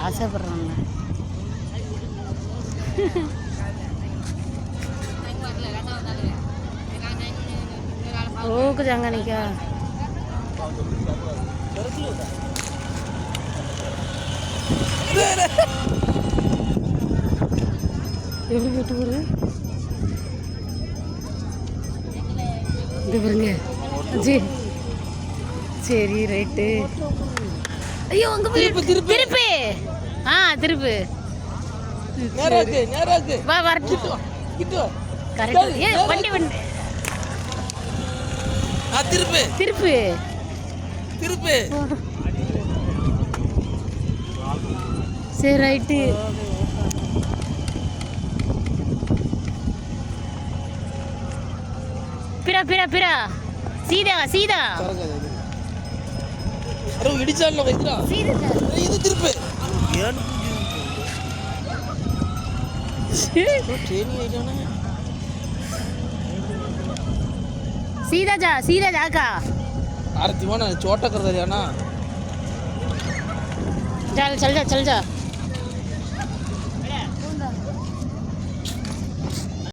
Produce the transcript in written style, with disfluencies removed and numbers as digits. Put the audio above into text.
ஆசைப்படுறாங்க. ஓக்கு ஜாங்கானிக்கா எப்படி விட்டு போடு இது பாருங்க. சரி சரி ரைட்டு. ஐயோ அங்க திருப்பு ஆ திருப்பு வா வரட்டும் கரெக்ட். ஏ வண்டி வண்டி திருப்பு திருப்பு திருப்பு சரி ரைட்டு. பிரா பிரா பிரா சீதா சீதா இடிச்சால இது திருப்பு सीधा जा का आरती वाना छोटा कर दे ना चल जा